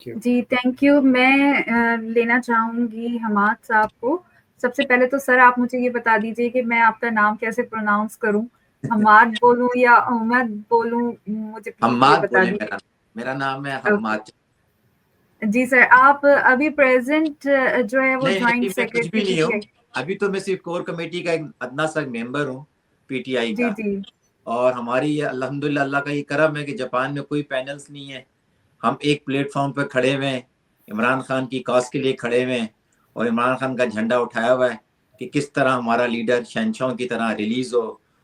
Ji, thank you. मैं लेना चाहूँगी हमाद साहब को। सबसे पहले तो सर आप मुझे ये बता दीजिए कि मैं आपका नाम कैसे प्रोनाउंस करूँ? हमाद बोलूँ या अहमद बोलूँ? मुझे प्लीज़ ये हम्माद बता बोले, दीजिए। मेरा नाम है ओके। हम्माद। जी सर, आप अभी प्रेज़ेंट जो है वो नहीं नहीं, जॉइंट अभी मैं कुछ भी सेक्रेटरी नहीं हूँ। पीटीआई। अभी तो मैं सिर्फ कोर कमेटी का एक अदना सा मेंबर हूँ, पीटीआई जी, का। जी। और हमारी ये अल्हम्दुलिल्लाह अल्लाह का ये करम है कि जापान में कोई पैनल्स नहीं है। हम एक प्लेटफॉर्म पर खड़े हुए हैं, इमरान खान की कॉज के लिए खड़े हुए हैं, और इमरान खान का झंडा उठाया हुआ है कि किस तरह हमारा लीडर शहंशाह की तरह रिलीज हो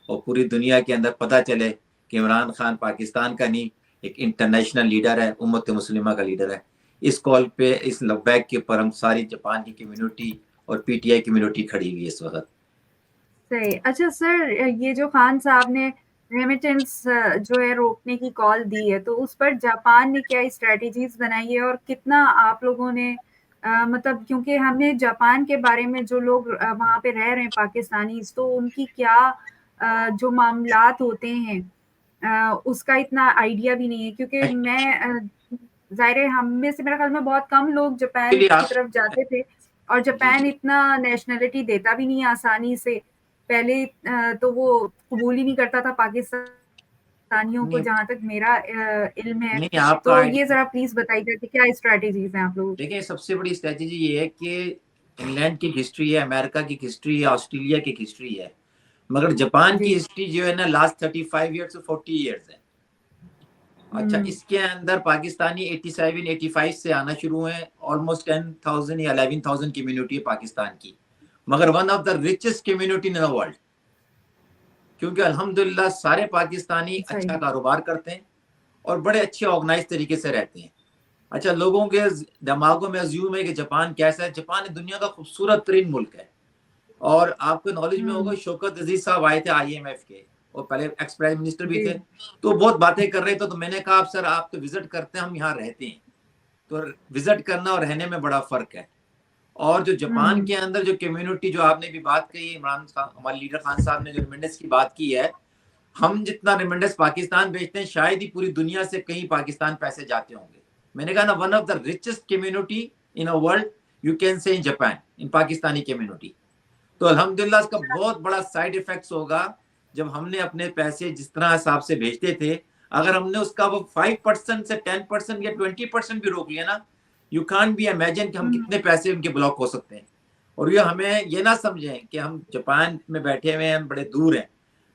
और पूरी दुनिया के अंदर पता चले कि इमरान खान पाकिस्तान का नहीं, एक इंटरनेशनल लीडर है, उम्मत मुस्लिमा का लीडर है। इस कॉल पे, इस लब्बैक के ऊपर हम सारी जापान की कम्युनिटी और पीटीआई कम्युनिटी खड़ी हुई है इस वक्त। सही। अच्छा सर, ये जो खान साहब ने रेमिटेंस जो है रोकने की कॉल दी है, तो उस पर जापान ने क्या स्ट्रैटेजीज़ बनाई है और कितना आप लोगों ने मतलब क्योंकि हमें जापान के बारे में जो लोग वहाँ पे रह रहे हैं पाकिस्तानीज़, तो उनकी क्या जो मामलात होते हैं उसका इतना आइडिया भी नहीं है क्योंकि मैं ज़ाहिर है हम में से मेरे ख्याल में बहुत कम लोग जापान एक्चुअली की तरफ जाते थे और जी जापान जी, इतना नेशनैलिटी देता भी नहीं है आसानी से। पहले तो वो कबूल ही नहीं करता था पाकिस्तानियों को नहीं जहाँ तक मेरा इल्म है। नहीं, आपका तो ये आइडिया ज़रा प्लीज़ बताइएगा कि क्या स्ट्रैटेजीज़ हैं आप लोगों की? देखिए, सबसे बड़ी स्ट्रेटेजी ये है कि इंग्लैंड की हिस्ट्री है, अमेरिका की हिस्ट्री है, ऑस्ट्रेलिया की हिस्ट्री है, मगर जापान की जी। हिस्ट्री जो है ना लास्ट 35 ईयर्स से 40 ईयर्स है। अच्छा, हुँ। इसके अंदर पाकिस्तानी 87 85 से आना शुरू हुए, ऑलमोस्ट 10,000 या 11,000 कम्युनिटी है पाकिस्तान की, मगर one of the richest community in the world, क्योंकि अल्हम्दुलिल्लाह सारे पाकिस्तानी सही। अच्छा कारोबार करते हैं और बड़े अच्छे ऑर्गेनाइज तरीके से रहते हैं। अच्छा, लोगों के दिमागों में अज्यूम है कि जापान कैसा है। जापान दुनिया का खूबसूरत तरीन मुल्क है, और आपको नॉलेज में होगा हुँ। शौकत अजीज साहब आए थे आईएमएफ के, और पहले एक्स प्राइम मिनिस्टर भी जी। थे, तो बहुत बातें कर रहे थे। तो मैंने कहा, आप सर आप तो विजिट करते हैं, हम यहाँ रहते हैं, तो विजिट करना और रहने में बड़ा फर्क है। और जो हुँ, जापान हुँ। के अंदर जो कम्युनिटी, जो आपने भी बात कही, इमरान खान हमारे लीडर खान साहब ने जो रिमेंडेंस की बात की है, हम जितना रिमेंडेंस पाकिस्तान भेजते हैं शायद ही पूरी दुनिया से कहीं पाकिस्तान पैसे जाते होंगे। मैंने कहा ना, one of the richest community in a world, you can say in Japan, in Pakistani community. तो अल्हम्दुलिल्लाह इसका बहुत बड़ा साइड इफेक्ट्स होगा। जब हमने अपने पैसे जिस तरह हिसाब से भेजते थे, अगर हमने उसका वो 5% से 10% या 20% भी रोक लिया ना, यू कांट बी इमेजिन कि हम हुँ। कितने पैसे उनके ब्लॉक हो सकते हैं। और ये हमें ये ना समझें कि हम जापान में बैठे हुए हैं, हम बड़े दूर हैं।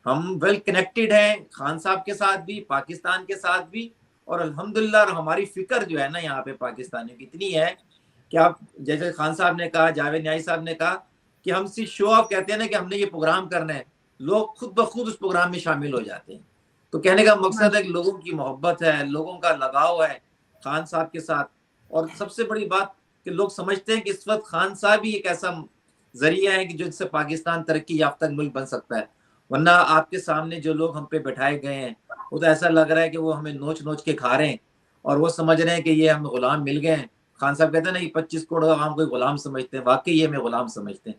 हम वेल कनेक्टेड हैं खान साहब के साथ भी, पाकिस्तान के साथ भी। और अल्हम्दुलिल्लाह हमारी फिक्र जो है ना यहाँ पे पाकिस्तानियों की इतनी है कि आप जैसे खान साहब ने कहा, जावेद न्याई साहब ने कहा कि हम सिर्फ शो ऑफ कहते हैं ना कि हमने ये प्रोग्राम करना है, लोग खुद ब खुद उस प्रोग्राम में शामिल हो जाते हैं। तो कहने का मकसद है कि माशा लोगों की मोहब्बत है, लोगों का लगाव है खान साहब के साथ। और सबसे बड़ी बात कि लोग समझते हैं कि इस वक्त खान साहब ही एक ऐसा जरिया है कि जो इससे पाकिस्तान तरक्की याफ्ता मुल्क बन सकता है। वरना आपके सामने जो लोग हम पे बैठाए गए हैं, वो तो ऐसा लग रहा है कि वो हमें नोच नोच के खा रहे हैं, और वो समझ रहे हैं कि ये हमें गुलाम मिल गए हैं। खान साहब कहते हैं ना कि 25 करोड़ आवाम को गुलाम समझते हैं, वाकई ये हमें गुलाम समझते हैं।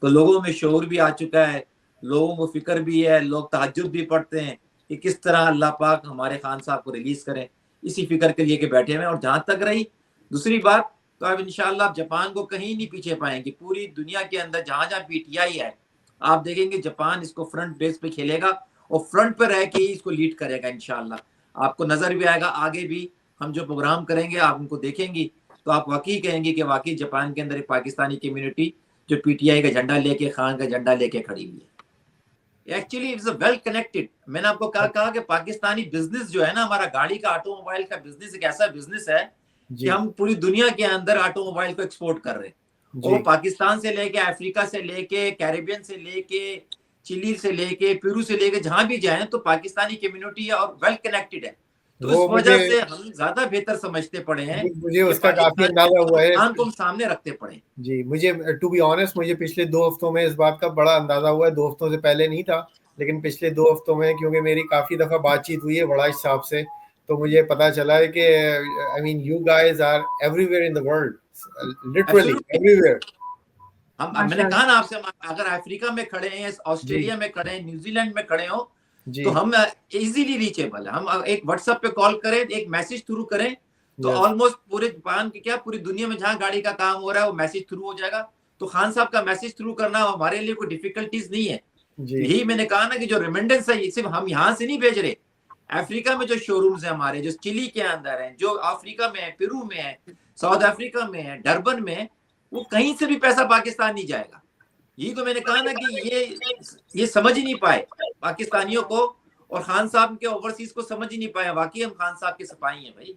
तो लोगों में शऊर भी आ चुका है, लोगों को फिक्र भी है, लोग तहज्जुद भी पढ़ते हैं कि किस तरह अल्लाह पाक हमारे खान साहब को रिलीज करें, इसी फिक्र के लिए के बैठे हुए हैं। और जहाँ तक रही दूसरी बात, तो अब इंशाल्लाह आप जापान को कहीं नहीं पीछे पाएंगे। पूरी दुनिया के अंदर जहाँ जहाँ पीटीआई है, आप देखेंगे जापान इसको फ्रंट बेस पे खेलेगा और फ्रंट पे रह के ही इसको लीड करेगा इंशाल्लाह। आपको नजर भी आएगा, आगे भी हम जो प्रोग्राम करेंगे आप उनको देखेंगी, तो आप वाकई कहेंगे कि वाकई जापान के अंदर एक पाकिस्तानी कम्युनिटी जो पीटीआई का झंडा लेके, खान का झंडा लेके खड़ी हुई है। Actually it's well connected. मैंने आपको कहा कि पाकिस्तानी बिजनेस जो है ना, हमारा गाड़ी का, ऑटोमोबाइल का बिजनेस एक ऐसा बिजनेस है कि जी हम पूरी दुनिया के अंदर ऑटोमोबाइल को एक्सपोर्ट कर रहे हैं। और वो जी पाकिस्तान से लेके, अफ्रीका से लेके, कैरेबियन से लेके, चिली से लेके, पेरू से लेके, जहां भी जाए तो पाकिस्तानी कम्युनिटी है और वेल कनेक्टेड है। तो इस वो वजह मुझे से हम ज्यादा बेहतर समझते पड़े हैं मुझे कि उसका काफी पाकिस्तान अंदाजा हुआ है। को हम सामने रखते पड़े। जी, मुझे टू बी ऑनेस्ट मुझे पिछले 2 हफ्तों में इस बात का बड़ा अंदाजा हुआ है। 2 हफ्तों से पहले नहीं था, लेकिन पिछले 2 हफ्तों में क्योंकि मेरी काफी दफा बातचीत हुई है बड़ा साहब से, तो मुझे पता चला है कि I mean you guys are everywhere in the world, literally absolutely. Everywhere. मैंने माशाल्लाह। कहा ना आपसे, अगर अफ्रीका में खड़े हैं, जी ऑस्ट्रेलिया में खड़े हैं, न्यूजीलैंड में खड़े हो, जी तो हम इजीली रीचेबल है। हम एक व्हाट्सएप पे कॉल करें, एक मैसेज थ्रू करें, तो ऑलमोस्ट पूरे जापान के क्या पूरी दुनिया में जहां गाड़ी का काम हो रहा है वो मैसेज थ्रू हो जाएगा। तो खान साहब का मैसेज थ्रू करना हमारे लिए कोई डिफिकल्टीज नहीं है। तो यही मैंने कहा ना कि जो रिमेंडेंस है सिर्फ हम यहाँ से नहीं भेज रहे, अफ्रीका में जो शोरूम्स है हमारे, जो चिली के अंदर है, जो अफ्रीका में है, पेरू में है, साउथ अफ्रीका में है, डरबन में है, वो कहीं से भी पैसा पाकिस्तान नहीं जाएगा। यही तो मैंने कहा ना कि ये समझ ही नहीं पाए पाकिस्तानियों को, और खान साहब के ओवरसीज को समझ ही नहीं पाया। वाकई हम खान साहब के सिपाही हैं भाई।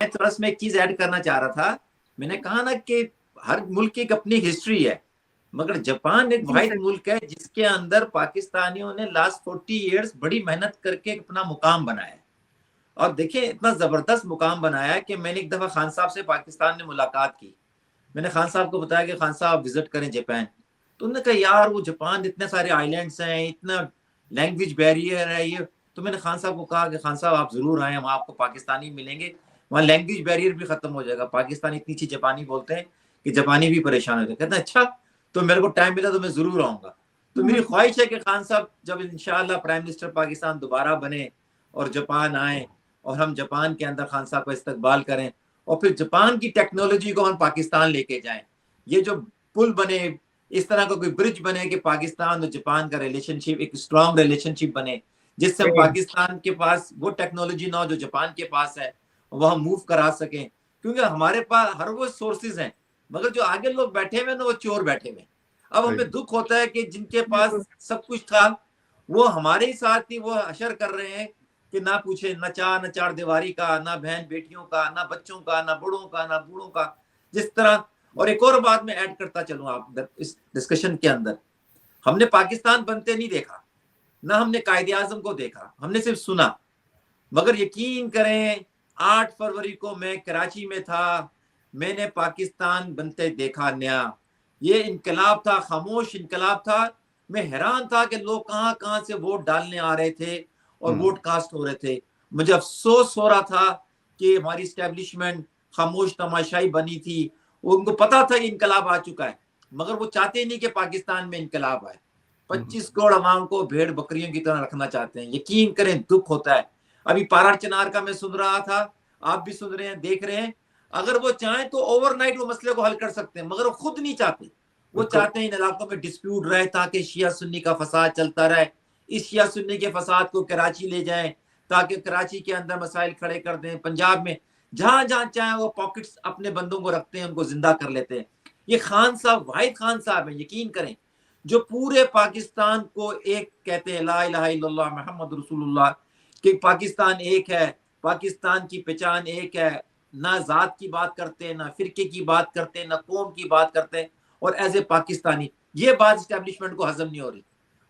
मैं थोड़ा सा एक चीज ऐड करना चाह रहा था। मैंने कहा ना कि हर मुल्क की एक अपनी हिस्ट्री है, मगर जापान एक वाहिद मुल्क है जिसके अंदर पाकिस्तानियों ने लास्ट 40 इयर्स बड़ी मेहनत करके अपना मुकाम बनाया। और देखिए इतना जबरदस्त मुकाम बनाया कि मैंने एक दफा खान साहब से पाकिस्तान में मुलाकात की। मैंने खान साहब को बताया कि खान साहब विजिट करें जापान। तो उन्होंने कहा यार वो जापान इतने सारे आइलैंड्स हैं, इतना लैंग्वेज बैरियर है ये। तो मैंने खान साहब को कहा कि खान साहब आप जरूर आए, हम आपको पाकिस्तानी मिलेंगे, वहाँ लैंग्वेज बैरियर भी खत्म हो जाएगा। पाकिस्तानी इतनी अच्छी जापानी बोलते हैं कि जापानी भी परेशान होते हैं। कहते हैं अच्छा, तो मेरे को टाइम मिला तो मैं जरूर आऊंगा। तो मेरी ख्वाहिश है कि खान साहब जब इंशाअल्लाह प्राइम मिनिस्टर पाकिस्तान दोबारा बने और जापान आए और हम जापान के अंदर खान साहब का इस्तकबाल करें और फिर जापान की टेक्नोलॉजी को हम पाकिस्तान लेके जाएं। ये जो पुल बने, इस तरह का कोई ब्रिज बने कि पाकिस्तान और जापान का रिलेशनशिप एक स्ट्रॉन्ग रिलेशनशिप बने, जिससे हम पाकिस्तान के पास वो टेक्नोलॉजी ना हो जो जापान के पास है, वो हम मूव करा सकें। क्योंकि हमारे पास हर वो सोर्सेज हैं, मगर जो आगे लोग बैठे हुए ना वो चोर बैठे हुए। अब हमें दुख होता है कि जिनके पास सब कुछ था वो हमारे ही साथ ही वो अशर कर रहे हैं कि ना पूछे न चार दीवारी का, ना बहन बेटियों का, ना बच्चों का, ना बूढ़ों का, ना बूढ़ों का, जिस तरह। और एक और बात मैं ऐड करता चलूं आप इस डिस्कशन के अंदर, हमने पाकिस्तान बनते नहीं देखा, ना हमने कायदे आजम को देखा, हमने सिर्फ सुना। मगर यकीन करें 8 फरवरी को मैं कराची में था, मैंने पाकिस्तान बनते देखा नया। ये इनकलाब था, खामोश इनकलाब था। मैं हैरान था कि लोग कहां कहां से वोट डालने आ रहे थे और वोट कास्ट हो रहे थे। मुझे अफसोस हो रहा था कि हमारी स्टैब्लिशमेंट खामोश तमाशाई बनी थी। उनको पता था कि इनकलाब आ चुका है, मगर वो चाहते नहीं कि पाकिस्तान में इनकलाब आए। 25 करोड़ अवाम को भेड़ बकरियों की तरह रखना चाहते हैं। यकीन करें दुख होता है। अभी पारा चनार का मैं सुन रहा था, आप भी सुन रहे हैं, देख रहे हैं। अगर वो चाहें तो ओवरनाइट वो मसले को हल कर सकते हैं, मगर वो खुद नहीं चाहते। वो चाहते हैं इन इलाकों में डिस्प्यूट रहे ताकि शिया सुन्नी का फसाद चलता रहे। इस शिया सुन्नी के फसाद को कराची ले जाएं ताकि कराची के अंदर मसाइल खड़े कर दें। पंजाब में जहां जहां चाहे वो पॉकेट्स अपने बंदों को रखते हैं, उनको जिंदा कर लेते हैं। ये खान साहब वाहिद खान साहब है, यकीन करें, जो पूरे पाकिस्तान को एक कहते हैं, ला इलाहा इल्लल्लाह मुहम्मद रसूलुल्लाह, कि पाकिस्तान एक है, पाकिस्तान की पहचान एक है। ना जात की बात करते, ना फिरके की बात करते, ना कौम की बात करते, और एज ए पाकिस्तानी ये बात स्टैब्लिशमेंट को हजम नहीं हो रही।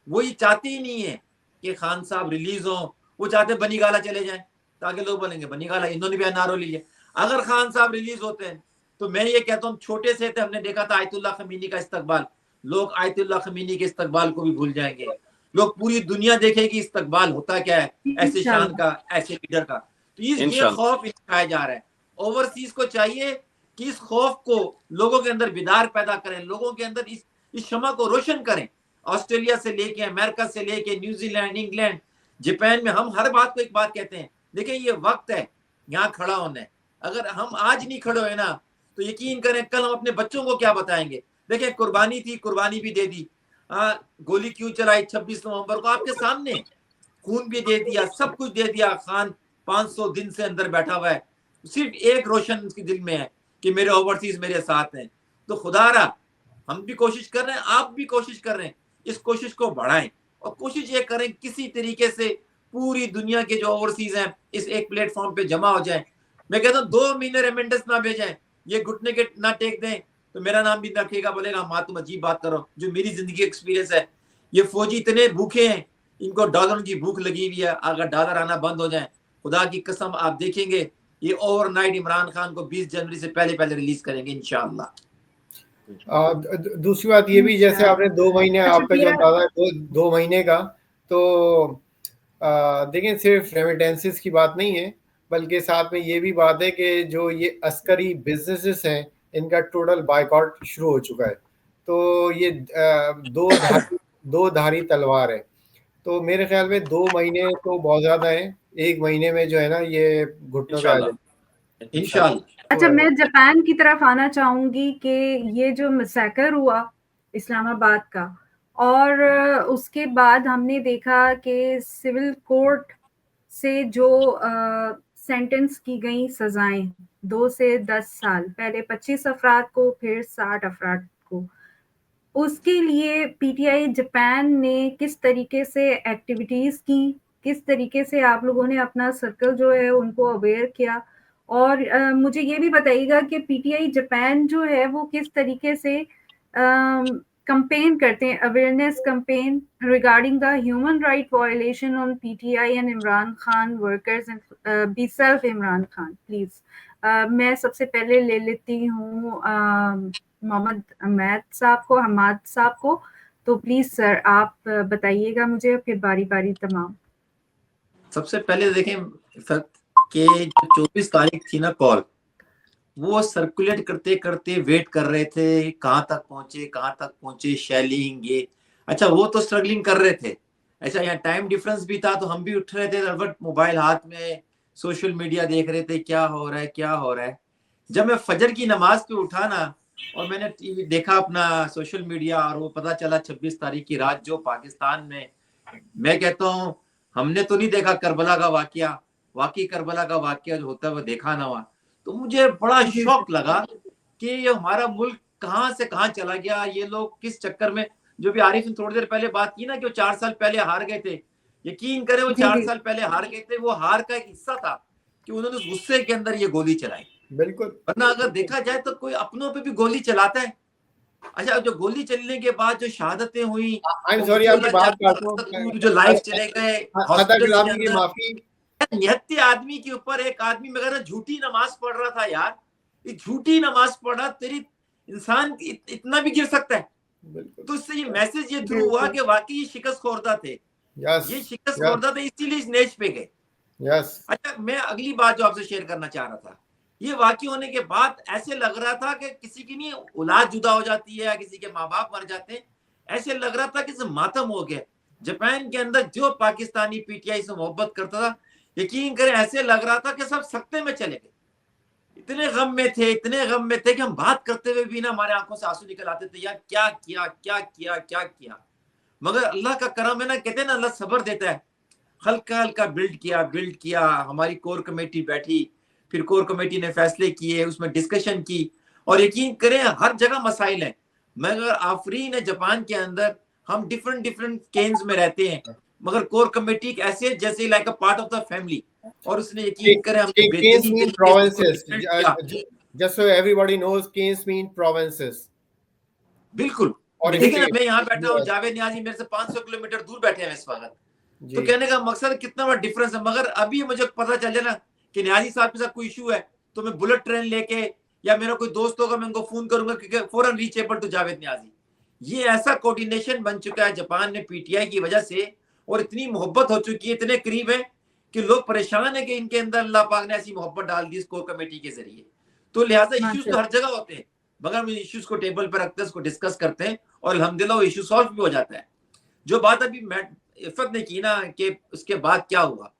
वो ये चाहते ही नहीं है कि खान साहब रिलीज हो, वो चाहते बनी गाला चले जाएं ताकि लोग बोलेंगे बनी गाला, इन्होंने भी एनआरओ ली है। अगर खान साहब रिलीज होते हैं तो मैं ये कहता हूँ, छोटे से थे हमने देखा था आयतुल्ला खमीनी का इस्तकबाल, लोग आयतुल्ला खमीनी के इस्तकबाल को भी भूल जाएंगे। लोग पूरी दुनिया देखेगी इस्तकबाल होता क्या है ऐसे शान का, ऐसे लीडर का। तो ये खौफ दिखाया जा रहा है। ओवरसीज को चाहिए कि इस खौफ को लोगों के अंदर बिदार पैदा करें, लोगों के अंदर इस शमा को रोशन करें। ऑस्ट्रेलिया से लेके, अमेरिका से लेके, न्यूजीलैंड, इंग्लैंड, जापान में हम हर बात को एक बात कहते हैं, देखिए ये वक्त है यहाँ खड़ा होना है। अगर हम आज नहीं खड़े हुए ना तो यकीन करें कल हम अपने बच्चों को क्या बताएंगे। देखिए कुर्बानी थी, कुर्बानी भी दे दी। गोली क्यों चलाई 26 नवंबर को, आपके सामने खून भी दे दिया, सब कुछ दे दिया। खान 500 दिन से अंदर बैठा हुआ है, सिर्फ एक रोशन उसके दिल में है कि मेरे ओवरसीज मेरे साथ हैं। तो खुदारा हम भी कोशिश कर रहे हैं, आप भी कोशिश कर रहे हैं, इस कोशिश को बढ़ाएं और कोशिश ये करें किसी तरीके से पूरी दुनिया के जो ओवरसीज हैं इस एक प्लेटफॉर्म पे जमा हो जाएं। मैं कहता हूँ 2 महीने रेमिटेंस ना भेजें, ये घुटने के ना टेक दें तो मेरा नाम भी रखेगा, बोलेगा माँ तुम अजीब बात करो। जो मेरी जिंदगी एक्सपीरियंस है, ये फौजी इतने भूखे हैं, इनको डॉलर की भूख लगी हुई है। अगर डॉलर आना बंद हो जाए, खुदा की कसम आप देखेंगे ये ओवरनाइट इमरान खान को 20 जनवरी से पहले रिलीज करेंगे इंशाअल्लाह। दूसरी बात ये भी, जैसे आपने 2 महीने आपका जो अंदाजा है 2 महीने का, तो देखिए सिर्फ रेमिटेंसेस की बात नहीं है, बल्कि साथ में ये भी बात है कि जो ये अस्करी बिजनेसेस हैं इनका टोटल बायकॉट शुरू हो चुका है। तो ये दो धारी तलवार है। तो मेरे ख्याल में 2 महीने तो बहुत ज़्यादा है, 1 महीने में जो है ना ये घुटनों पे आ जाए। इंशाल्लाह। अच्छा, मैं जापान की तरफ आना चाहूंगी कि ये जो मैसेकर हुआ इस्लामाबाद का, और उसके बाद हमने देखा कि सिविल कोर्ट से जो सेंटेंस की गई सजाएं 2 से 10 साल, पहले 25 अफराद को, फिर 60 अफराद को, उसके लिए पीटीआई जापान ने किस तरीके से एक्टिविटीज की, किस तरीके से आप लोगों ने अपना सर्कल जो है उनको अवेयर किया, और मुझे ये भी बताइएगा कि पीटीआई जापान जो है वो किस तरीके से कंपेन करते हैं, awareness campaign regarding the human right violation on PTI and Imran Khan workers and be self Imran Khan. Please मैं सबसे पहले ले लेती हूँ मोहम्मद हमाद साहब को। तो प्लीज सर आप बताइएगा मुझे, फिर बारी बारी तमाम। सबसे पहले देखें कि जो 24 तारीख थी ना कॉल, वो सर्कुलेट करते करते वेट कर रहे थे कहाँ तक पहुंचे शेलिंग ये। अच्छा, वो तो स्ट्रगलिंग कर रहे थे। अच्छा, यहाँ टाइम डिफरेंस भी था, तो हम भी उठ रहे थे, मोबाइल हाथ में, सोशल मीडिया देख रहे थे क्या हो रहा है। जब मैं फजर की नमाज पे उठा ना, और मैंने टीवी देखा अपना सोशल मीडिया, और वो पता चला 26 तारीख की रात जो पाकिस्तान में, मैं कहता हूँ हमने तो नहीं देखा करबला का वाकया, वाकई करबला का वाकया जो होता है वो देखा ना हुआ। तो मुझे बड़ा शौक लगा कि ये हमारा मुल्क कहाँ से कहाँ चला गया, ये लोग किस चक्कर में। जो भी आरिफ ने थोड़ी देर पहले बात की ना कि वो 4 साल पहले हार गए थे, यकीन करें वो 4 साल पहले हार गए थे, वो हार का एक हिस्सा था कि उन्होंने उस गुस्से के अंदर ये गोली चलाई। बिल्कुल, वरना अगर देखा जाए तो कोई अपनों पे भी गोली चलाता है। अच्छा, जो गोली चलने के बाद जो शहादतें हुई, आई एम सॉरी आपकी बात काटता हूं, जो लाइफ चले गए हॉस्पिटल के कलामी की अंदर, माफी। निहत्ते आदमी के ऊपर एक आदमी मगर झूठी नमाज पढ़ रहा था यार, ये झूठी नमाज पढ़ा, तेरी इंसान इतना भी गिर सकता है। तो इससे ये मैसेज ये थ्रू हुआ कि वाकई ये शिकस्त खोरदा थे, ये शिकस्त खोरदा थे, इसीलिए इस नेच पे गए। अच्छा, मैं अगली बात जो आपसे शेयर करना चाह रहा था, ये वाकई होने के बाद ऐसे लग रहा था कि किसी की नहीं औलाद जुदा हो जाती है, किसी के माँ बाप मर जाते हैं, ऐसे लग रहा था कि मातम हो गया। जापान के अंदर जो पाकिस्तानी पीटीआई से मोहब्बत करता था, यकीन करें ऐसे लग रहा था कि सब सख्ते में चले गए। इतने गम में थे कि हम बात करते हुए भी ना हमारे आंखों से आंसू निकल आते थे, यार क्या किया। मगर अल्लाह का करम है ना, कहते हैं ना अल्लाह सब्र देता है। हल्का हल्का बिल्ड किया। हमारी कोर कमेटी बैठी, फिर कोर कमेटी ने फैसले किए, उसमें डिस्कशन की, और यकीन करें हर जगह मसाइल हैं। मगर आफरीन है जापान के अंदर, हम डिफरेंट केन्स में रहते हैं, मगर कोर कमेटी एक ऐसे जैसे like a part of the family, और उसने यकीन करें हमने बेहतरीन तरीके just so everybody knows, Canes mean provinces. बिल्कुल। और देखिए ना, मैं यहाँ बैठा हूँ, जावेद नियाजी मेरे से 500 किलोमीटर दूर बैठे हैं इस वक्त। तो कहने का मकसद कितना बड़ा डिफरेंस है। मगर अभी मुझे पता चल जाए ना कि नियाजी साहब के साथ कोई इशू है, तो मैं बुलेट ट्रेन लेके, या मेरा कोई दोस्त होगा, मैं उनको फोन करूंगा क्योंकि फौरन रीचेबल टू जावेद नियाजी। ये ऐसा कोऑर्डिनेशन बन चुका है जापान में पीटीआई की वजह से, और इतनी मोहब्बत हो चुकी है, इतने करीब है कि लोग परेशान है कि इनके अंदर अल्लाह पाक ने ऐसी मोहब्बत डाल दी इस कोर कमेटी के जरिए। तो लिहाजा इश्यूज तो हर जगह होते हैं, मगर हम इश्यूज को टेबल पर रखते हैं, उसको डिस्कस करते हैं, और अल्हम्दुलिल्लाह वो इशू सॉल्व भी हो जाता है। जो बात अभी इफ़त ने की ना कि उसके बाद क्या हुआ,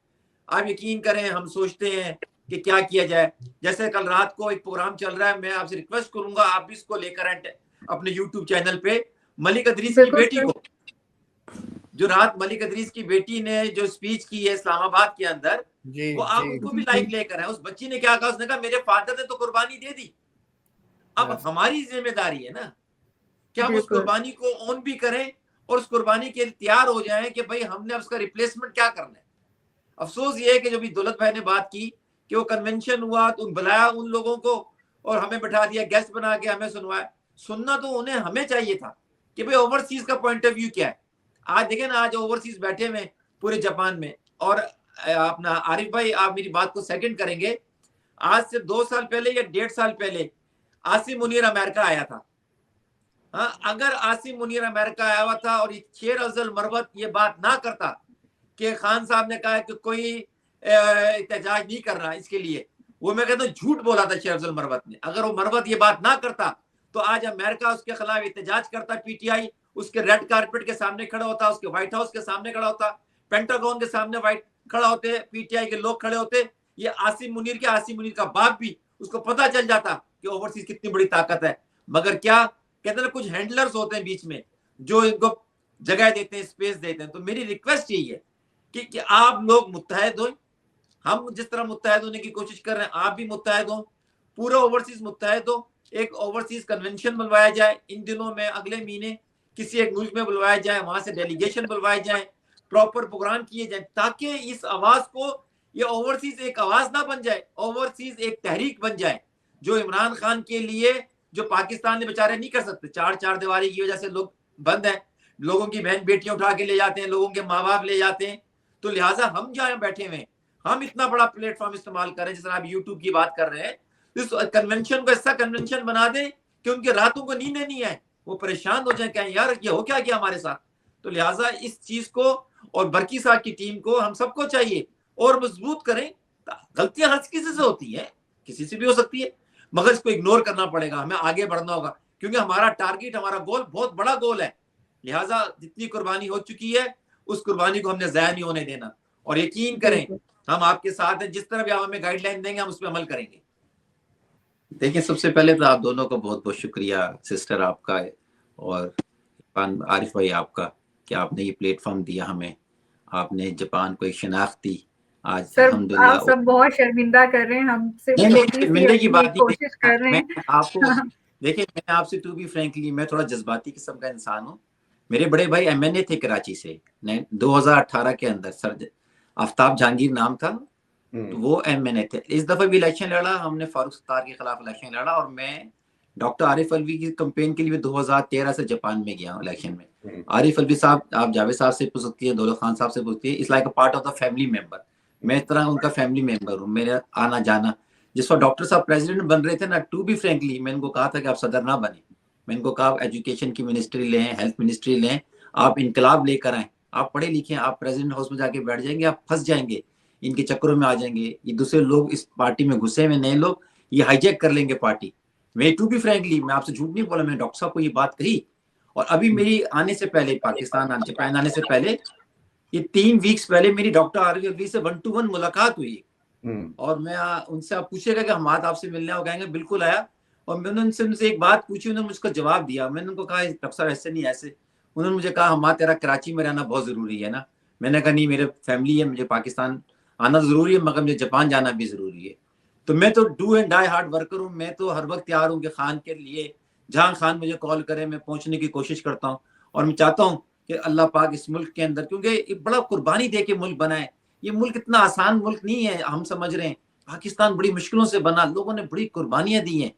आप यकीन करें हम सोचते हैं कि क्या किया जाए। जैसे कल रात को एक प्रोग्राम चल रहा है, मैं आपसे रिक्वेस्ट करूंगा आप भी इसको लेकर आए अपने यूट्यूब चैनल पे। मलिक अदरीस की बेटी को, जो रात मलिक अदरीस की बेटी ने जो स्पीच की है इस्लामाबाद के अंदर, वो आप उनको भी लाइव लेकर आए। उस बच्ची ने क्या कहा, उसने कहा मेरे फादर ने तो कुर्बानी दे दी, अब हमारी जिम्मेदारी है ना कि हम उस कुर्बानी को ऑन भी करें और उस कुर्बानी के लिए तैयार हो जाएं कि भाई हमने उसका रिप्लेसमेंट क्या करना है। अफसोस ये है कि जो भी दौलत भाई ने बात की कि वो कन्वेंशन हुआ तो बुलाया उन लोगों को और हमें बैठा दिया, गेस्ट बना के हमें सुनवाया। सुनना तो उन्हें हमें चाहिए था कि भाई ओवरसीज का पॉइंट ऑफ व्यू क्या है। आज देखें ना, आज ओवरसीज बैठे हुए पूरे जापान में। और अपना आरिफ भाई आप मेरी बात को सेकंड करेंगे, आज से 2 साल पहले या 1.5 साल पहले आसिम मुनीर अमेरिका आया था। हाँ, अगर आसिम मुनीर अमेरिका आया हुआ था और शेर अफजल मरवत ये बात ना करता कि खान साहब ने कहा कि कोई एहतजाज नहीं करना इसके लिए, वो मैं कहता हूँ झूठ बोला था शेर अफजल मरवत ने। अगर वो मरवत ये बात ना करता तो आज अमेरिका उसके खिलाफ एहतजाज करता, पीटीआई उसके रेड कारपेट के सामने खड़ा होता, उसके व्हाइट हाउस के सामने खड़ा होता, पेंटागन के सामने खड़ा होते, पीटीआई के लोग खड़े होते ये आसिम मुनीर का बाप भी उसको पता चल जाता कि ओवरसीज कितनी बड़ी ताकत है। मगर क्या कहते हैं, कुछ हैंडलर्स होते हैं बीच में जो इनको जगह देते हैं, स्पेस देते हैं। तो मेरी रिक्वेस्ट यही है कि आप लोग मुत्तहद हो, हम जिस तरह मुत्तहद होने की कोशिश कर रहे हैं आप भी मुत्तहद हो, पूरा ओवरसीज मुत्तहद हो। एक ओवरसीज कन्वेंशन बुलवाया जाए इन दिनों में, अगले महीने किसी एक मुल्क में बुलवाया जाए, वहां से डेलीगेशन बुलवाए जाए, प्रॉपर प्रोग्राम किए जाए, ताकि इस आवाज को, ये ओवरसीज एक आवाज ना बन जाए, ओवरसीज एक तहरीक बन जाए, जो इमरान खान के लिए, जो पाकिस्तान ने बेचारे नहीं कर सकते, चार दीवारी की वजह से लोग बंद है, लोगों की बहन बेटियां उठा के ले जाते हैं, लोगों के माँ बाप ले जाते हैं। तो लिहाजा हम जहाँ बैठे हुए, हम इतना बड़ा प्लेटफॉर्म इस्तेमाल करें, जिस तरह आप यूट्यूब की बात कर रहे हैं, इस कन्वेंशन को ऐसा कन्वेंशन बना दें कि उनके रातों को नींद नहीं आए, वो परेशान हो जाए, क्या यार ये हो क्या गया हमारे साथ। तो लिहाजा इस चीज को और बरकी साहब की टीम को हम सबको चाहिए और मजबूत करें। गलतियां हर किसी से होती है, किसी से भी हो सकती है, मगर इसको इग्नोर करना पड़ेगा, हमें आगे बढ़ना होगा, क्योंकि हमारा टारगेट, हमारा गोल बहुत बड़ा गोल है। लिहाजा जितनी कुर्बानी हो चुकी है उस कुर्बानी को हमने ज़ाया नहीं होने देना। और यकीन करें हम आपके साथ हैं, जिस तरह भी आप हमें गाइडलाइन देंगे हम उस पर अमल करेंगे। देखिए, सबसे पहले तो आप दोनों को बहुत बहुत शुक्रिया, सिस्टर आपका और आरिफ भाई आपका, कि आपने ये प्लेटफॉर्म दिया हमें, आपने जापान को एक शनाख्त दी। आज सर आप सब बहुत शर्मिंदा कर रहे हैं, हम सिर्फ छोटी मिलने की बात कोशिश कर रहे हैं। मैं आपको देखिए, मैं आपसे टू बी फ्रैंकली, मैं थोड़ा जज्बाती किस्म का इंसान हूँ। मेरे बड़े भाई MNA थे कराची से, 2018 के अंदर, सर आफ्ताब जहांगीर नाम था, तो वो MNA थे। इस दफा भी इलेक्शन लड़ा, हमने फारूक सत्तार के खिलाफ इलेक्शन लड़ा, और मैं डॉक्टर आरिफ अलवी की कैंपेन के लिए 2013 से जापान में गया इलेक्शन में। आरिफ अलवी साहब, आप जावेद साहब से पूछ सकती है, दौलत खान साहब से पूछती है, it's like a part of the family member. मैं इस तरह उनका फैमिली मेंबर हूँ, मेरा आना जाना। जिस वक्त डॉक्टर साहब प्रेसिडेंट बन रहे थे ना, टू बी फ्रैंकली, मैंने उनको कहा था कि आप सदर ना बने, मैंने उनको कहा आप एजुकेशन की मिनिस्ट्री लें, हेल्थ मिनिस्ट्री लें, आप इनकलाब लेकर आए, आप पढ़े लिखे, आप प्रेसिडेंट हाउस में जाके बैठ जाएंगे, आप फंस जाएंगे, इनके चक्करों में आ जाएंगे, ये दूसरे लोग इस पार्टी में घुसे हुए नए लोग, ये हाईजैक कर लेंगे पार्टी। मैं टू बी फ्रैंकली, मैं आपसे झूठ नहीं बोला, मैंने डॉक्टर साहब को ये बात कही। और अभी मेरी आने से पहले, पाकिस्तान जापान आने से पहले, ये 3 वीक्स पहले मेरी डॉक्टर आरिफ अलवी से 1-to-1 मुलाकात हुई। और मैं उनसे, आप पूछेगा कि हम आपसे मिलने हो, कहेंगे बिल्कुल आया। और मैंने उनसे एक बात पूछी, उन्होंने मुझको जवाब दिया। मैंने उनको कहा डॉक्टर साहब ऐसे नहीं ऐसे। उन्होंने मुझे कहा हमारा तेरा कराची में रहना बहुत जरूरी है ना। मैंने कहा नहीं, मेरे फैमिली है, मुझे पाकिस्तान आना जरूरी है, मगर मुझे जापान जाना भी जरूरी है। तो मैं तो do and die hard worker हूँ, मैं तो हर वक्त तैयार हूँ कि खान के लिए जहाँ खान मुझे कॉल करे मैं पहुंचने की कोशिश करता हूँ। और मैं चाहता हूँ कि अल्लाह पाक इस मुल्क के अंदर, क्योंकि बड़ा कुर्बानी दे के मुल्क बना है, ये मुल्क इतना आसान मुल्क नहीं है, हम समझ रहे हैं। पाकिस्तान बड़ी मुश्किलों से बना, लोगों ने बड़ी कुर्बानियां दी हैं,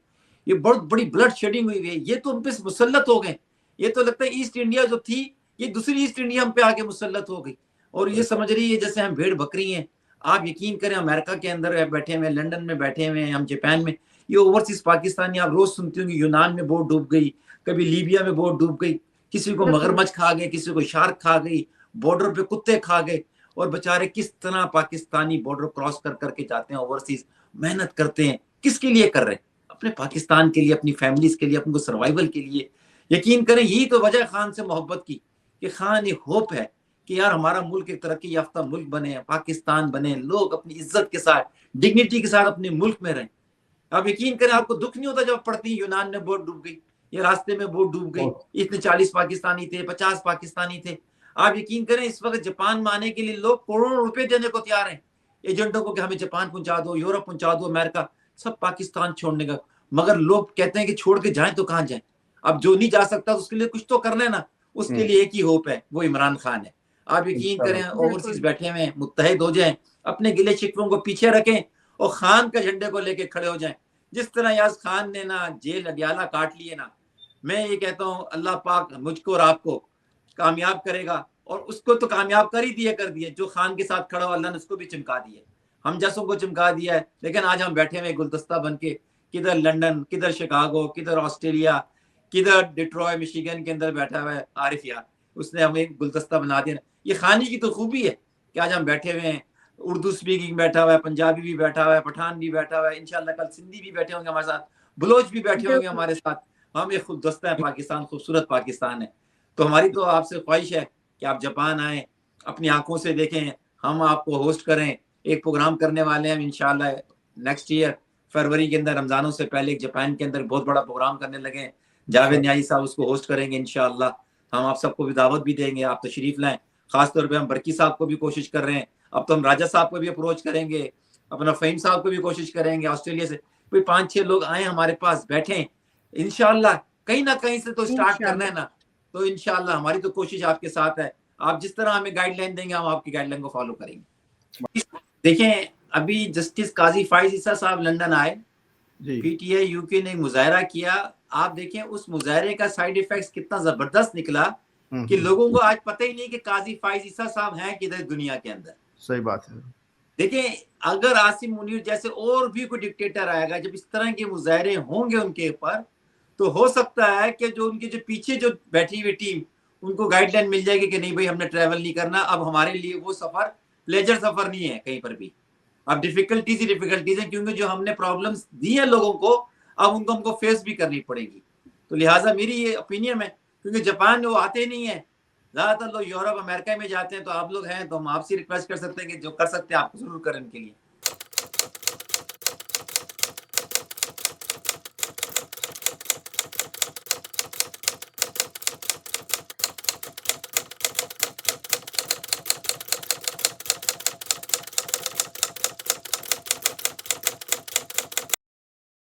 ये बहुत बड़ी ब्लड शेडिंग हुई है। ये तो हम पे मुसल्लत हो गए, ये तो लगता है ईस्ट इंडिया जो थी, ये दूसरी ईस्ट इंडिया हम पे आके मुसल्लत हो गई, और ये समझ रही है जैसे हम भेड़ बकरी हैं। आप यकीन करें, अमेरिका के अंदर बैठे हुए, लंदन में बैठे हुए हैं, हम जापान में, ये ओवरसीज पाकिस्तानी आप रोज सुनते होंगे, यूनान में बोट डूब गई, कभी लीबिया में बोट डूब गई, किसी को मगरमच्छ खा गए, किसी को शार्क खा गई, बॉर्डर पे कुत्ते खा गए। और बेचारे किस तरह पाकिस्तानी बॉर्डर क्रॉस कर करके जाते हैं, ओवरसीज मेहनत करते हैं, किसके लिए कर रहे हैं? अपने पाकिस्तान के लिए, अपनी फैमिलीज के लिए, अपने सर्वाइवल के लिए। यकीन करें, यही तो वजह खान से मोहब्बत की, कि खान एक होप है कि यार हमारा मुल्क एक तरक्की याफ्ता मुल्क बने, पाकिस्तान बने, लोग अपनी इज्जत के साथ, डिग्निटी के साथ अपने मुल्क में रहें। आप यकीन करें, आपको दुख नहीं होता जब पढ़ती यूनान में बोट डूब गई, ये रास्ते में बोट डूब गई, इतने 40 पाकिस्तानी थे, 50 पाकिस्तानी थे। आप यकीन करें, इस वक्त जापान में आने के लिए लोग करोड़ों रुपए देने को तैयार हैं एजेंटों को, कि हमें जापान पहुंचा दो, यूरोप पहुंचा दो, अमेरिका, सब पाकिस्तान छोड़ने का। मगर लोग कहते हैं कि छोड़ के जाएं तो कहां जाएं? अब जो नहीं जा सकता उसके लिए कुछ तो करना है ना, उसके लिए एक ही होप है, वो इमरान खान है। आप यकीन करें, ओवरसीज बैठे हुए, मुत्तहिद हो जाएं, अपने गिले शिकवों को पीछे रखें और खान का झंडे को लेके खड़े हो जाएं। जिस तरह याज खान ने ना जेल अडियाला काट लिए ना, मैं ये कहता हूँ अल्लाह पाक मुझको और आपको कामयाब करेगा, और उसको तो कामयाब कर दिए। जो खान के साथ खड़ा हो, अल्लाह ने उसको भी चमका दिया, हम जैसों को चमका दिया है। लेकिन आज हम बैठे हुए गुलदस्ता बन के, किधर लंदन, किधर शिकागो, किधर ऑस्ट्रेलिया, किधर डिट्रॉय मिशिगन के अंदर बैठा हुआ है आरिफ यार, उसने हमें गुलदस्ता बना दिया। ये खानी की तो खूबी है कि आज हम बैठे हुए हैं, उर्दू स्पीकिंग बैठा हुआ है, पंजाबी भी बैठा हुआ है, पठान भी बैठा हुआ है, इंशाल्लाह कल सिंधी भी बैठे होंगे हमारे साथ, बलोच भी बैठे होंगे हमारे साथ। हम एक गुलदस्ता है पाकिस्तान, खूबसूरत पाकिस्तान है। तो हमारी तो आपसे ख्वाहिश है कि आप जापान आए, अपनी आंखों से देखें, हम आपको होस्ट करें, एक प्रोग्राम करने वाले हैं इंशाल्लाह नेक्स्ट ईयर फरवरी के अंदर, रमजानों से पहले एक जापान के अंदर बहुत बड़ा प्रोग्राम करने लगे। जावेद न्याई साहब उसको होस्ट करेंगे इंशाल्लाह। हम आप सबको भी दावत भी देंगे, आप तशरीफ लाएं। खासतौर पे हम बरकी साहब को भी कोशिश कर रहे हैं, अब तो हम राजा साहब को भी अप्रोच करेंगे, अपना फ़हीम साहब को भी कोशिश करेंगे ऑस्ट्रेलिया से, कोई 5-6 लोग आए हमारे पास बैठे इंशाल्लाह। कहीं ना कहीं से तो स्टार्ट करना है ना, तो इंशाल्लाह हमारी तो कोशिश आपके साथ है। आप जिस तरह हमें गाइडलाइन देंगे हम आपकी गाइडलाइन को फॉलो करेंगे। देखें अभी जस्टिस काजी फाइज ईसा साहब लंदन आए, पीटीआई यूके ने मुजाहरा किया। आप देखें उस मुजाहरे का साइड इफेक्ट कितना जबरदस्त निकला कि लोगों को आज पता ही नहीं कि काजी फाइज ईसा साहब हैं किधर दुनिया के अंदर। सही बात है। देखें अगर आसिम मुनीर जैसे और भी कोई डिक्टेटर आएगा, जब इस तरह के मुजाहरे होंगे उनके ऊपर, तो हो सकता है कि जो उनके जो पीछे जो बैठी हुई टीम उनको गाइडलाइन मिल जाएगी कि नहीं भाई हमने ट्रैवल नहीं करना, अब हमारे लिए वो सफर प्लेजर सफर नहीं है कहीं पर भी, अब डिफिकल्टीज ही डिफिकल्टीज है, क्योंकि जो हमने प्रॉब्लम्स दी है लोगों को अब उनको हमको फेस भी करनी पड़ेगी। तो लिहाजा मेरी ये ओपिनियन है, क्योंकि जापान में वो आते नहीं है, ज्यादातर लोग यूरोप अमेरिका में जाते हैं, तो आप लोग हैं तो हम आपसे रिक्वेस्ट कर सकते हैं कि जो कर सकते हैं आप जरूर करें इनके लिए।